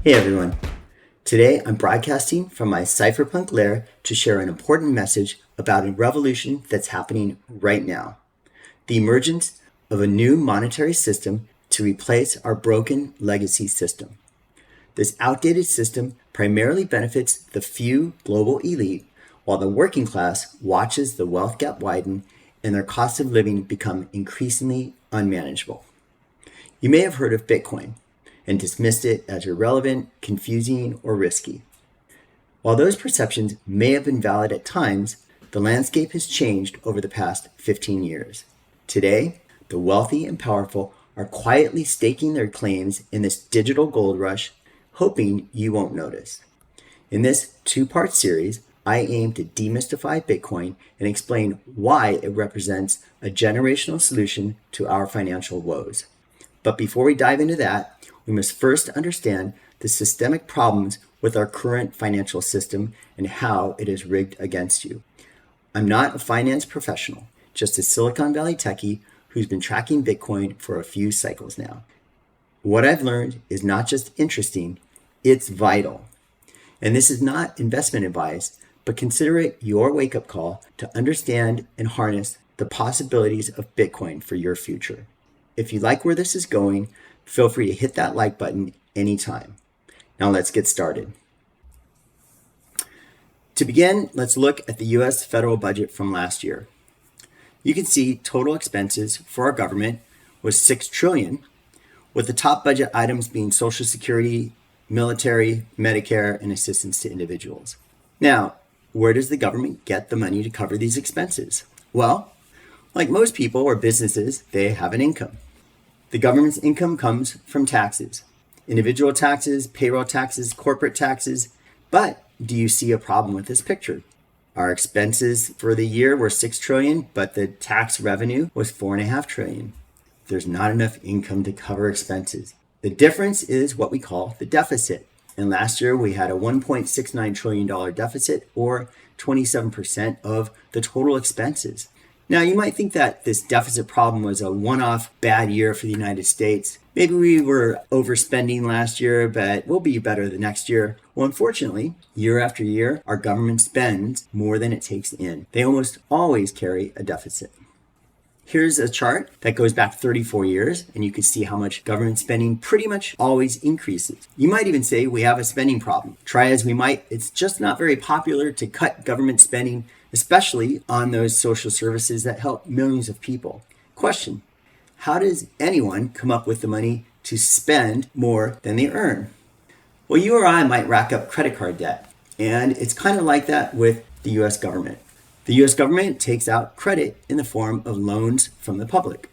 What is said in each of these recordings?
Hey everyone. Today I'm broadcasting from my cypherpunk lair to share an important message about a revolution that's happening right now. The emergence of a new monetary system to replace our broken legacy system. This outdated system primarily benefits the few global elite, while the working class watches the wealth gap widen and their cost of living become increasingly unmanageable. You may have heard of Bitcoin and dismissed it as irrelevant, confusing, or risky. While those perceptions may have been valid at times, the landscape has changed over the past 15 years. Today, the wealthy and powerful are quietly staking their claims in this digital gold rush, hoping you won't notice. In this two-part series, I aim to demystify Bitcoin and explain why it represents a generational solution to our financial woes. But before we dive into that, we must first understand the systemic problems with our current financial system and how it is rigged against you. I'm not a finance professional, just a Silicon Valley techie who's been tracking Bitcoin for a few cycles now. What I've learned is not just interesting, it's vital. And this is not investment advice, but consider it your wake-up call to understand and harness the possibilities of Bitcoin for your future. If you like where this is going, feel free to hit that like button anytime. Now let's get started. To begin, let's look at the US federal budget from last year. You can see total expenses for our government was $6 trillion, with the top budget items being Social Security, military, Medicare, and assistance to individuals. Now, where does the government get the money to cover these expenses? Well, like most people or businesses, they have an income. The government's income comes from taxes, individual taxes, payroll taxes, corporate taxes. But do you see a problem with this picture? Our expenses for the year were $6 trillion, but the tax revenue was $4.5 trillion. There's not enough income to cover expenses. The difference is what we call the deficit. And last year we had a $1.69 trillion deficit, or 27% of the total expenses. Now, you might think that this deficit problem was a one-off bad year for the United States. Maybe we were overspending last year, but we'll be better the next year. Well, unfortunately, year after year, our government spends more than it takes in. They almost always carry a deficit. Here's a chart that goes back 34 years, and you can see how much government spending pretty much always increases. You might even say we have a spending problem. Try as we might, it's just not very popular to cut government spending, especially on those social services that help millions of people. Question: how does anyone come up with the money to spend more than they earn? Well, you or I might rack up credit card debt, and it's kind of like that with the US government. The US government takes out credit in the form of loans from the public.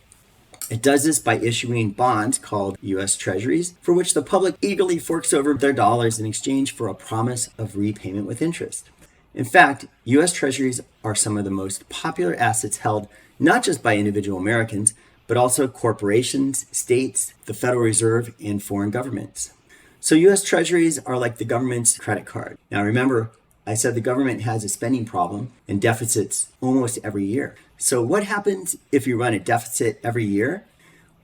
It does this by issuing bonds called US Treasuries, for which the public eagerly forks over their dollars in exchange for a promise of repayment with interest. In fact, US Treasuries are some of the most popular assets held not just by individual Americans, but also corporations, states, the Federal Reserve, and foreign governments. So US Treasuries are like the government's credit card. Now remember, I said the government has a spending problem and deficits almost every year. So what happens if you run a deficit every year?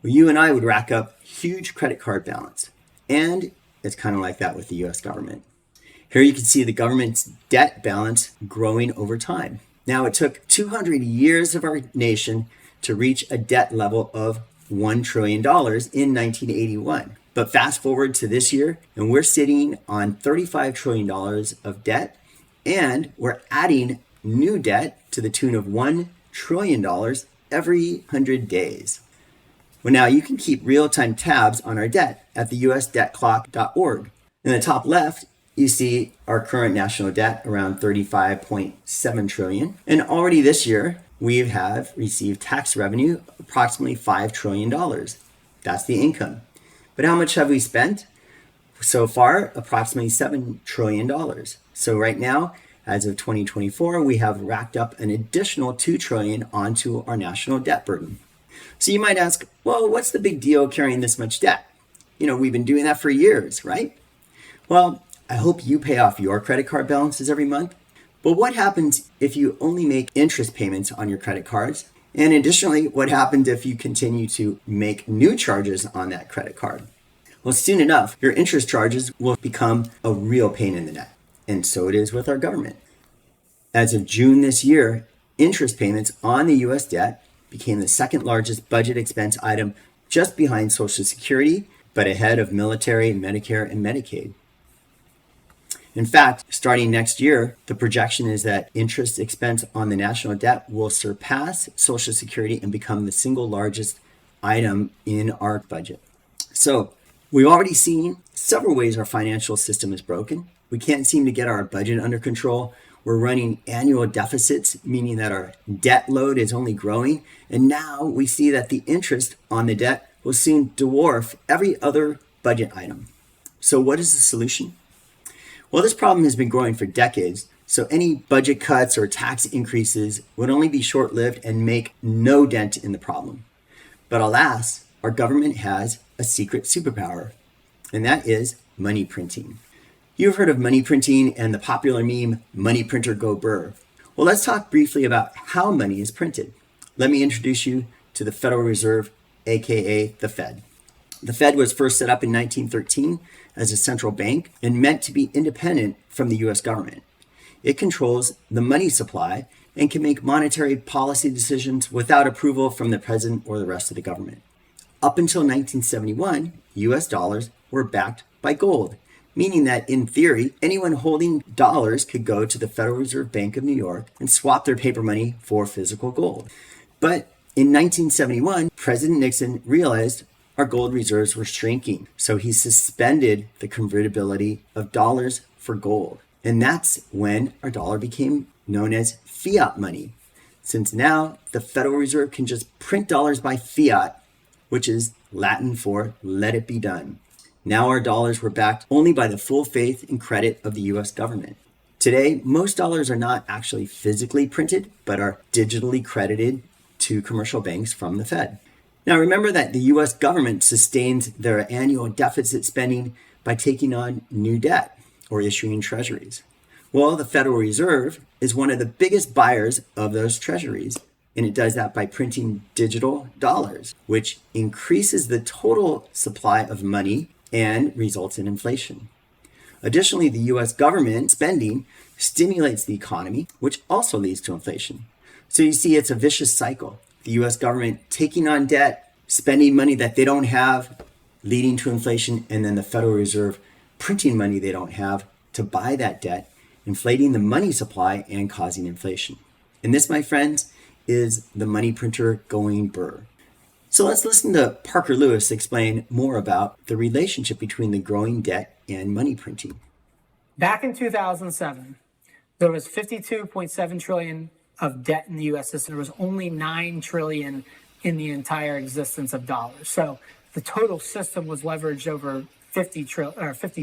Well, you and I would rack up huge credit card balance. And it's kind of like that with the US government. Here you can see the government's debt balance growing over time. Now, it took 200 years of our nation to reach a debt level of $1 trillion in 1981. But fast forward to this year, and we're sitting on $35 trillion of debt, and we're adding new debt to the tune of $1 trillion every 100 days. Well, now you can keep real-time tabs on our debt at the usdebtclock.org. In the top left, you see our current national debt around $35.7 trillion. And already this year, we have received tax revenue approximately $5 trillion. That's the income. But how much have we spent? So far, approximately $7 trillion. So right now, as of 2024, we have racked up an additional $2 trillion onto our national debt burden. So you might ask, well, what's the big deal carrying this much debt? We've been doing that for years, right? Well, I hope you pay off your credit card balances every month. But what happens if you only make interest payments on your credit cards? And additionally, what happens if you continue to make new charges on that credit card? Well, soon enough, your interest charges will become a real pain in the neck. And so it is with our government. As of June this year, interest payments on the U.S. debt became the second largest budget expense item, just behind Social Security, but ahead of military, Medicare, and Medicaid. In fact, starting next year, the projection is that interest expense on the national debt will surpass Social Security and become the single largest item in our budget. So we've already seen several ways our financial system is broken. We can't seem to get our budget under control. We're running annual deficits, meaning that our debt load is only growing. And now we see that the interest on the debt will soon dwarf every other budget item. So what is the solution? Well, this problem has been growing for decades, so any budget cuts or tax increases would only be short-lived and make no dent in the problem. But alas, our government has a secret superpower, and that is money printing. You've heard of money printing and the popular meme, money printer go burr. Well, let's talk briefly about how money is printed. Let me introduce you to the Federal Reserve, aka the Fed. The Fed was first set up in 1913 as a central bank and meant to be independent from the US government. It controls the money supply and can make monetary policy decisions without approval from the president or the rest of the government. Up until 1971, US dollars were backed by gold, meaning that in theory, anyone holding dollars could go to the Federal Reserve Bank of New York and swap their paper money for physical gold. But in 1971, President Nixon realized our gold reserves were shrinking, so he suspended the convertibility of dollars for gold. And that's when our dollar became known as fiat money, since now the Federal Reserve can just print dollars by fiat, which is Latin for let it be done. Now our dollars were backed only by the full faith and credit of the US government. Today, most dollars are not actually physically printed, but are digitally credited to commercial banks from the Fed. Now remember that the US government sustains their annual deficit spending by taking on new debt or issuing treasuries. Well, the Federal Reserve is one of the biggest buyers of those treasuries, and it does that by printing digital dollars, which increases the total supply of money and results in inflation. Additionally, the US government spending stimulates the economy, which also leads to inflation. So you see, it's a vicious cycle. The US government taking on debt, spending money that they don't have, leading to inflation, and then the Federal Reserve printing money they don't have to buy that debt, inflating the money supply and causing inflation. And this, my friends, is the money printer going burr. So let's listen to Parker Lewis explain more about the relationship between the growing debt and money printing. Back in 2007, there was 52.7 trillion of debt in the U.S. system. There was only 9 trillion in the entire existence of dollars. So the total system was leveraged over 50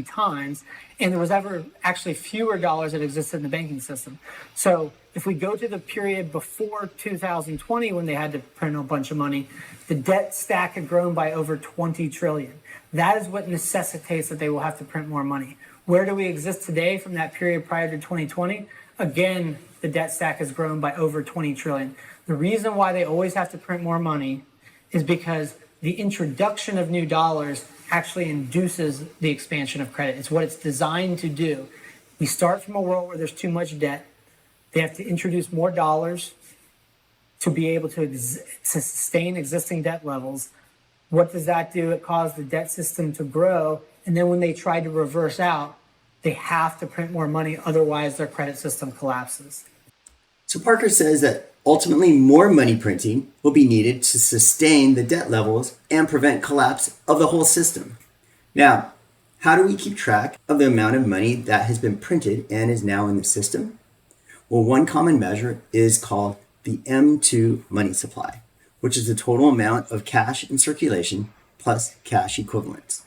times, and there was ever actually fewer dollars that existed in the banking system. So if we go to the period before 2020, when they had to print a bunch of money, the debt stack had grown by over 20 trillion. That is what necessitates that they will have to print more money. Where do we exist today from that period prior to 2020? Again, the debt stack has grown by over 20 trillion. The reason why they always have to print more money is because the introduction of new dollars actually induces the expansion of credit. It's what it's designed to do. We start from a world where there's too much debt. They have to introduce more dollars to be able to sustain existing debt levels. What does that do? It caused the debt system to grow. And then when they try to reverse out, they have to print more money. Otherwise, their credit system collapses. So Parker says that ultimately more money printing will be needed to sustain the debt levels and prevent collapse of the whole system. Now, how do we keep track of the amount of money that has been printed and is now in the system? Well, one common measure is called the M2 money supply, which is the total amount of cash in circulation plus cash equivalents.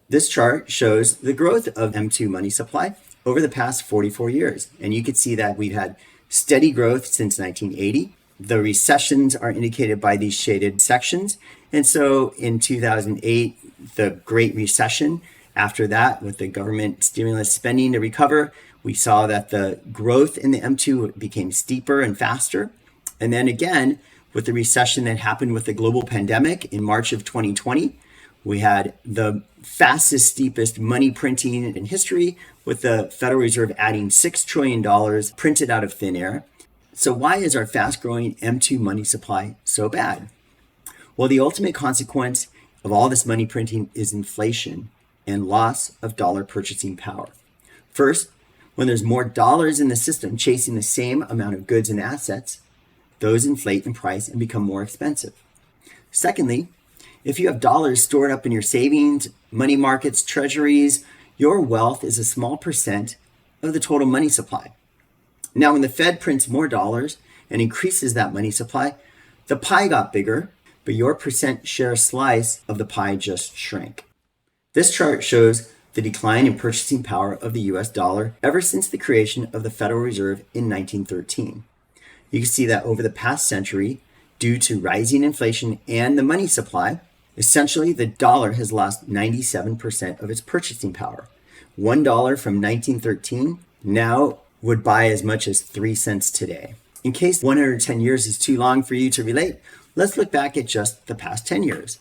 This chart shows the growth of M2 money supply over the past 44 years. And you can see that we've had steady growth since 1980. The recessions are indicated by these shaded sections. And so in 2008, the Great Recession, after that, with the government stimulus spending to recover, we saw that the growth in the M2 became steeper and faster. And then again, with the recession that happened with the global pandemic in March of 2020, We had the fastest, steepest money printing in history, with the Federal Reserve adding $6 trillion printed out of thin air. So why is our fast-growing M2 money supply so bad? Well, the ultimate consequence of all this money printing is inflation and loss of dollar purchasing power. First, when there's more dollars in the system chasing the same amount of goods and assets, those inflate in price and become more expensive. Secondly, if you have dollars stored up in your savings, money markets, treasuries, your wealth is a small percent of the total money supply. Now, when the Fed prints more dollars and increases that money supply, the pie got bigger, but your percent share slice of the pie just shrank. This chart shows the decline in purchasing power of the US dollar ever since the creation of the Federal Reserve in 1913. You can see that over the past century, due to rising inflation and the money supply, essentially the dollar has lost 97% of its purchasing power. $1 from 1913 now would buy as much as 3 cents today. In case 110 years is too long for you to relate, let's look back at just the past 10 years.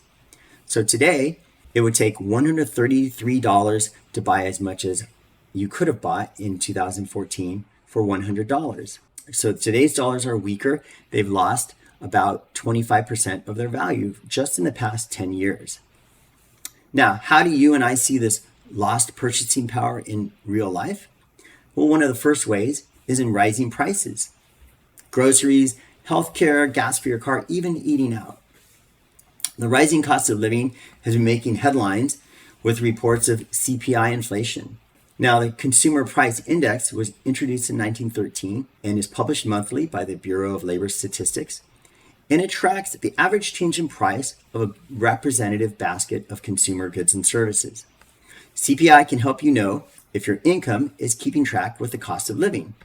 So today, it would take $133 to buy as much as you could have bought in 2014 for $100. So today's dollars are weaker. They've lost about 25% of their value just in the past 10 years. Now, how do you and I see this lost purchasing power in real life? Well, one of the first ways is in rising prices. Groceries, healthcare, gas for your car, even eating out. The rising cost of living has been making headlines with reports of CPI inflation. Now, the Consumer Price Index was introduced in 1913 and is published monthly by the Bureau of Labor Statistics. And it tracks the average change in price of a representative basket of consumer goods and services. CPI can help you know if your income is keeping track with the cost of living.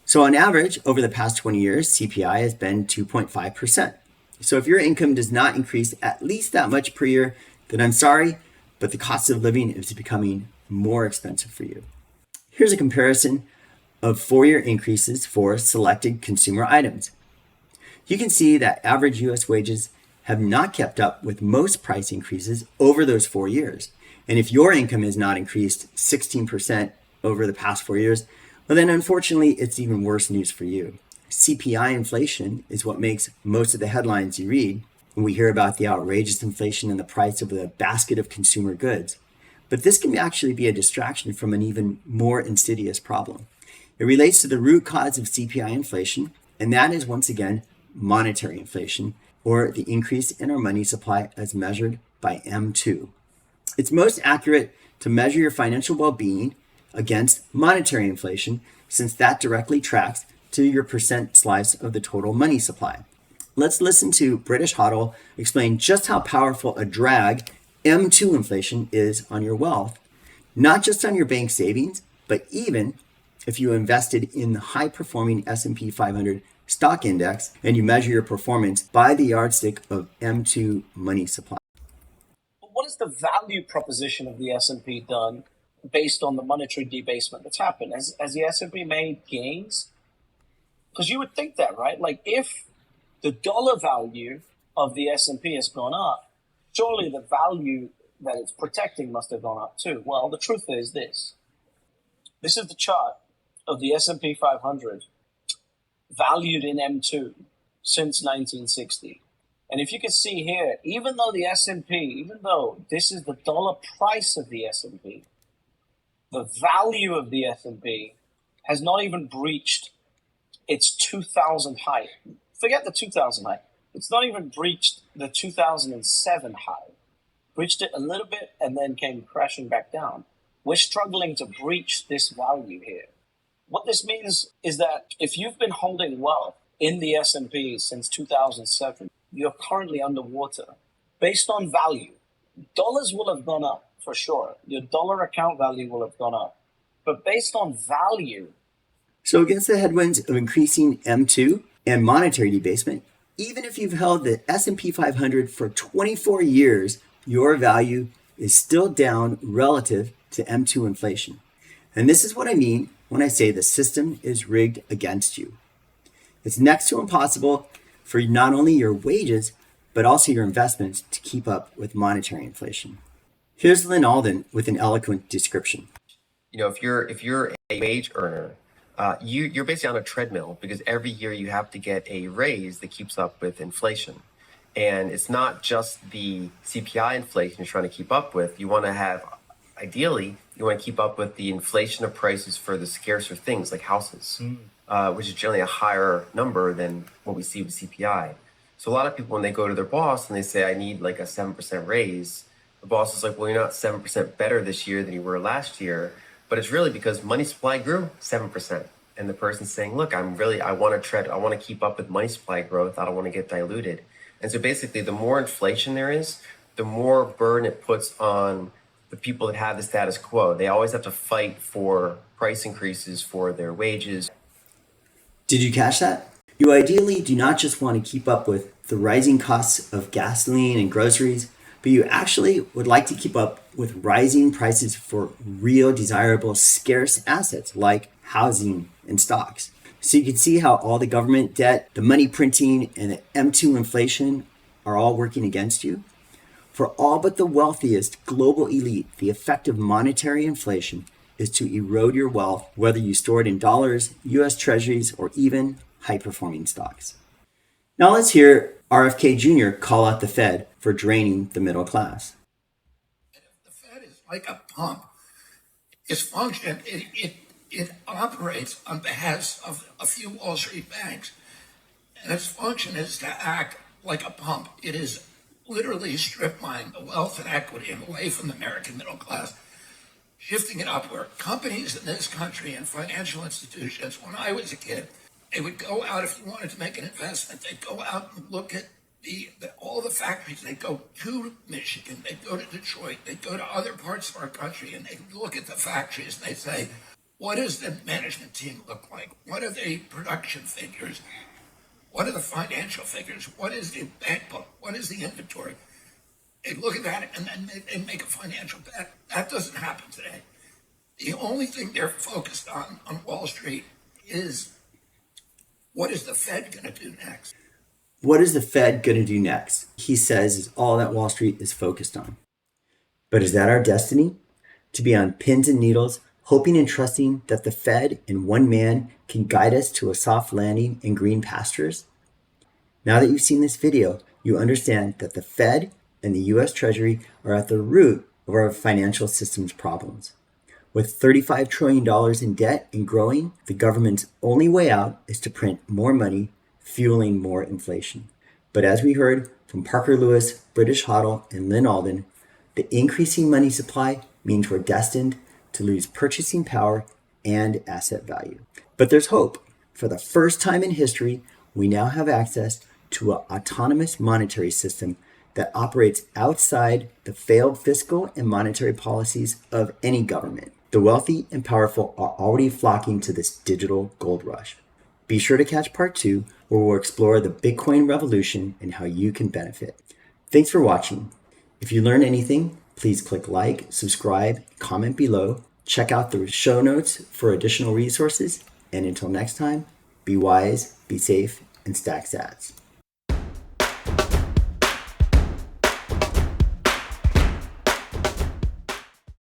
So on average, over the past 20 years, CPI has been 2.5%. So if your income does not increase at least that much per year, then I'm sorry, but the cost of living is becoming more expensive for you. Here's a comparison of 4-year increases for selected consumer items. You can see that average US wages have not kept up with most price increases over those 4 years. And if your income has not increased 16% over the past 4 years, well, then unfortunately, it's even worse news for you. CPI inflation is what makes most of the headlines you read when we hear about the outrageous inflation in the price of a basket of consumer goods. But this can actually be a distraction from an even more insidious problem. It relates to the root cause of CPI inflation, and that is once again monetary inflation, or the increase in our money supply as measured by M2. It's most accurate to measure your financial well-being against monetary inflation, since that directly tracks to your percent slice of the total money supply. Let's listen to British Hodl explain just how powerful a drag M2 inflation is on your wealth, not just on your bank savings, but even if you invested in the high-performing S&P 500 stock index and you measure your performance by the yardstick of M2 money supply. What is the value proposition of the S&P done based on the monetary debasement that's happened? Has the S&P made gains? Because you would think that, right? Like if the dollar value of the S&P has gone up, surely the value that it's protecting must have gone up too. Well, the truth is this. This is the chart of the S&P 500 valued in M2 since 1960. And if you can see here, even though the S&P, even though this is the dollar price of the S&P, the value of the S&P has not even breached its 2000 high. Forget the 2000 high. It's not even breached the 2007 high. Breached it a little bit and then came crashing back down. We're struggling to breach this value here. What this means is that if you've been holding wealth in the S&P since 2007, you're currently underwater. Based on value, dollars will have gone up for sure. Your dollar account value will have gone up. But based on value. So against the headwinds of increasing M2 and monetary debasement, even if you've held the S&P 500 for 24 years, your value is still down relative to M2 inflation. And this is what I mean when I say the system is rigged against you. It's next to impossible for not only your wages, but also your investments to keep up with monetary inflation. Here's Lynn Alden with an eloquent description. If you're a wage earner, you're basically on a treadmill because every year you have to get a raise that keeps up with inflation. And it's not just the CPI inflation you're trying to keep up with. You want to have, ideally, you want to keep up with the inflation of prices for the scarcer things like houses, which is generally a higher number than what we see with CPI. So a lot of people, when they go to their boss and they say, I need like a 7% raise, the boss is like, well, you're not 7% better this year than you were last year. But it's really because money supply grew 7%. And the person's saying, look, I want to keep up with money supply growth. I don't want to get diluted. And so basically, the more inflation there is, the more burden it puts on the people that have the status quo. They always have to fight for price increases for their wages. Did you catch that? You ideally do not just want to keep up with the rising costs of gasoline and groceries, but you actually would like to keep up with rising prices for real desirable scarce assets like housing and stocks. So you can see how all the government debt, the money printing, and the M2 inflation are all working against you. For all but the wealthiest global elite, the effect of monetary inflation is to erode your wealth, whether you store it in dollars, US Treasuries, or even high-performing stocks. Now let's hear RFK Jr. call out the Fed for draining the middle class. The Fed is like a pump. Its function, it operates on behalf of a few Wall Street banks. And its function is to act like a pump. It is literally strip mining the wealth and equity away from the American middle class, shifting it upward. Companies in this country and financial institutions, when I was a kid, they would go out, if you wanted to make an investment, they'd go out and look at all the factories. They'd go to Michigan, they'd go to Detroit, they'd go to other parts of our country, and they'd look at the factories and they'd say, what does the management team look like? What are the production figures? What are the financial figures? What is the bank book? What is the inventory? They look at that and then they make a financial bet. That doesn't happen today. The only thing they're focused on Wall Street is, what is the Fed going to do next? What is the Fed going to do next? He says is all that Wall Street is focused on. But is that our destiny? To be on pins and needles, hoping and trusting that the Fed and one man can guide us to a soft landing in green pastures? Now that you've seen this video, you understand that the Fed and the US Treasury are at the root of our financial system's problems. With $35 trillion in debt and growing, the government's only way out is to print more money, fueling more inflation. But as we heard from Parker Lewis, British Hodl, and Lynn Alden, the increasing money supply means we're destined to lose purchasing power and asset value. But there's hope. For the first time in history, we now have access to an autonomous monetary system that operates outside the failed fiscal and monetary policies of any government. The wealthy and powerful are already flocking to this digital gold rush. Be sure to catch part 2, where we'll explore the Bitcoin revolution and how you can benefit. Thanks for watching. If you learned anything, please click like, subscribe, comment below, check out the show notes for additional resources, and until next time, be wise, be safe, and stack sats.